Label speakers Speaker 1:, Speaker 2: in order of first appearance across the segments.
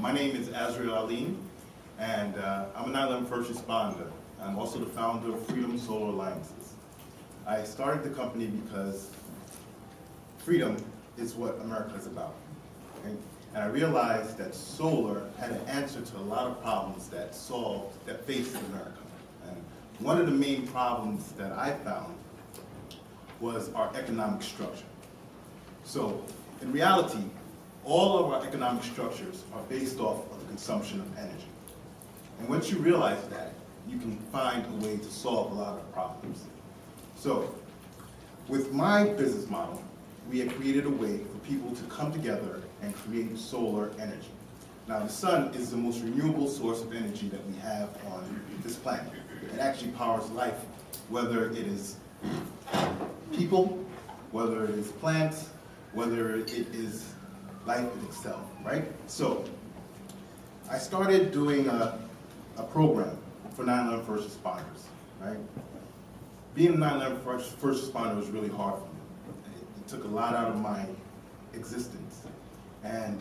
Speaker 1: My name is Azriel Alleyne, and I'm a 9/11 first responder. I'm also the founder of Freedom Solar Alliances. I started the company because freedom is what America is about. Okay? And I realized that solar had an answer to a lot of problems that faced America. And one of the main problems that I found was our economic structure. So, in reality, all of our economic structures are based off of the consumption of energy. And once you realize that, you can find a way to solve a lot of problems. So, with my business model, we have created a way for people to come together and create solar energy. Now, the sun is the most renewable source of energy that we have on this planet. It actually powers life, whether it is people, whether it is plants, whether it is life in itself, right? So, I started doing a program for 9/11 first responders, right? Being a 9/11 first responder was really hard for me. It took a lot out of my existence. And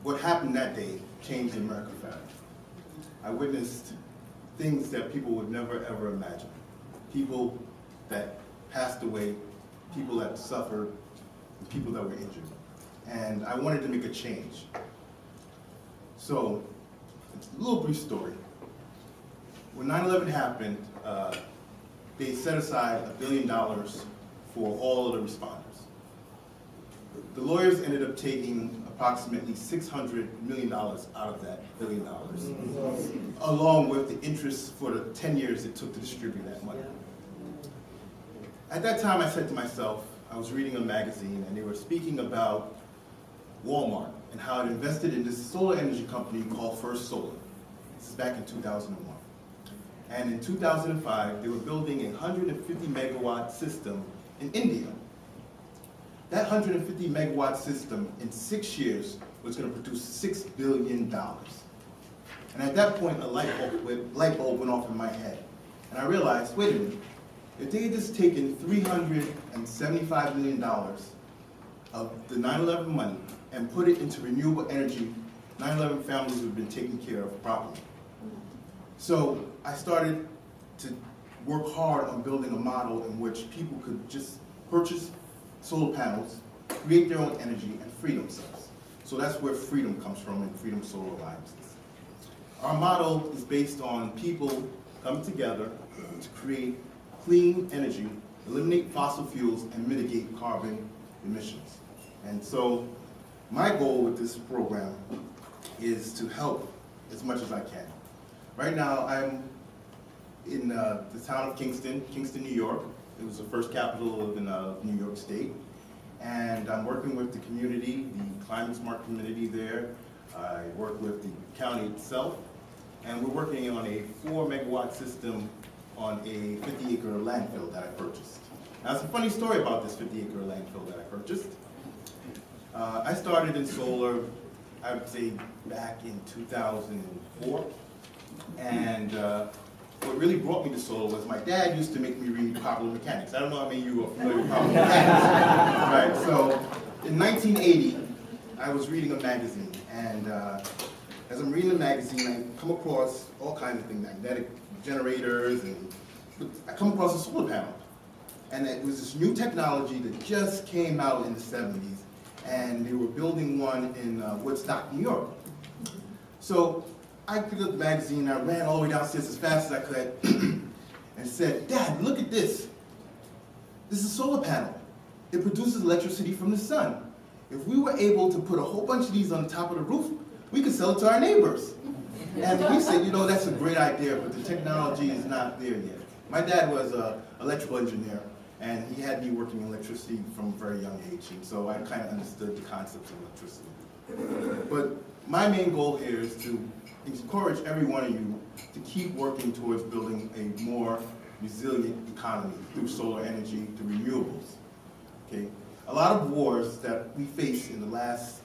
Speaker 1: what happened that day changed America forever. I witnessed things that people would never ever imagine. People that passed away, people that suffered, and people that were injured. And I wanted to make a change. So, it's a little brief story. When 9/11 happened, they set aside $1 billion for all of the responders. The lawyers ended up taking approximately $600 million out of that $1 billion, along with the interest for the 10 years it took to distribute that money. At that time, I said to myself, I was reading a magazine, and they were speaking about Walmart and how it invested in this solar energy company called First Solar. This is back in 2001. And in 2005, they were building a 150 megawatt system in India. That 150 megawatt system in 6 years was going to produce $6 billion. And at that point, a light bulb went off in my head. And I realized, wait a minute, if they had just taken $375 million of the 9/11 money and put it into renewable energy, 9/11 families would have been taken care of properly. So I started to work hard on building a model in which people could just purchase solar panels, create their own energy, and free themselves. So that's where freedom comes from in Freedom Solar Alliances. Our model is based on people coming together to create clean energy, eliminate fossil fuels, and mitigate carbon emissions. And so my goal with this program is to help as much as I can. Right now, I'm in the town of Kingston, New York. It was the first capital of New York State. And I'm working with the community, the climate smart community there. I work with the county itself. And we're working on a 4 megawatt system on a 50-acre landfill that I purchased. Now, it's a funny story about this 50-acre landfill that I purchased. I started in solar, I would say, back in 2004. And what really brought me to solar was my dad used to make me read Popular Mechanics. I don't know how many of you are familiar with Popular Mechanics. Right, so in 1980, I was reading a magazine. And as I'm reading the magazine, I come across all kinds of things, magnetic generators, and I come across a solar panel. And it was this new technology that just came out in the 70s, and they were building one in Woodstock, New York. So I picked up the magazine, I ran all the way downstairs as fast as I could, and said, Dad, look at this. This is a solar panel. It produces electricity from the sun. If we were able to put a whole bunch of these on the top of the roof, we could sell it to our neighbors. And we said, that's a great idea, but the technology is not there yet. My dad was an electrical engineer, and he had me working in electricity from a very young age, and so I kind of understood the concepts of electricity. But my main goal here is to encourage every one of you to keep working towards building a more resilient economy through solar energy, through renewables. Okay? A lot of wars that we face in the last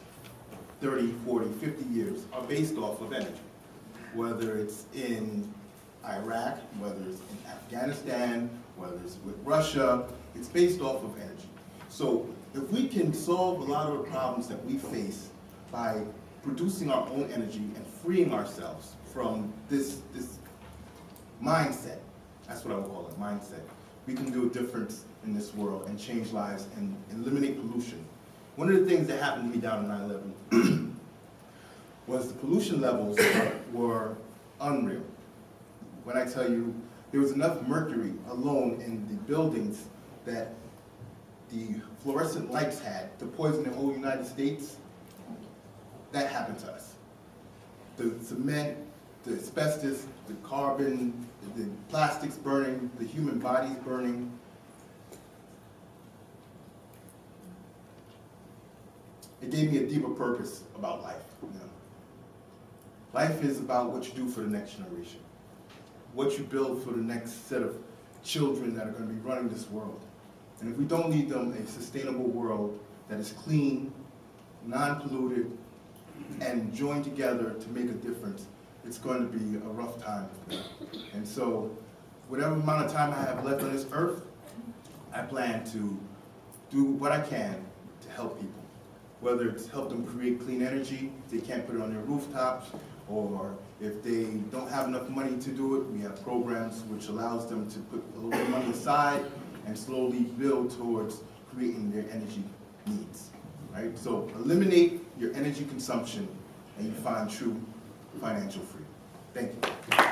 Speaker 1: 30, 40, 50 years are based off of energy. Whether it's in Iraq, whether it's in Afghanistan, whether it's with Russia, it's based off of energy. So if we can solve a lot of the problems that we face by producing our own energy and freeing ourselves from this mindset, that's what I would call it, mindset, we can do a difference in this world and change lives and eliminate pollution. One of the things that happened to me down in 9/11 was the pollution levels were unreal. When I tell you, there was enough mercury alone in the buildings that the fluorescent lights had to poison the whole United States. That happened to us. The cement, the asbestos, the carbon, the plastics burning, the human bodies burning. It gave me a deeper purpose about life. You know? Life is about what you do for the next generation, what you build for the next set of children that are going to be running this world. And if we don't leave them a sustainable world that is clean, non-polluted, and joined together to make a difference, it's going to be a rough time for them. And so, whatever amount of time I have left on this earth, I plan to do what I can to help people. Whether it's help them create clean energy, if they can't put it on their rooftops, or if they don't have enough money to do it, we have programs which allows them to put a little bit of money aside and slowly build towards creating their energy needs, right? So eliminate your energy consumption and you find true financial freedom. Thank you.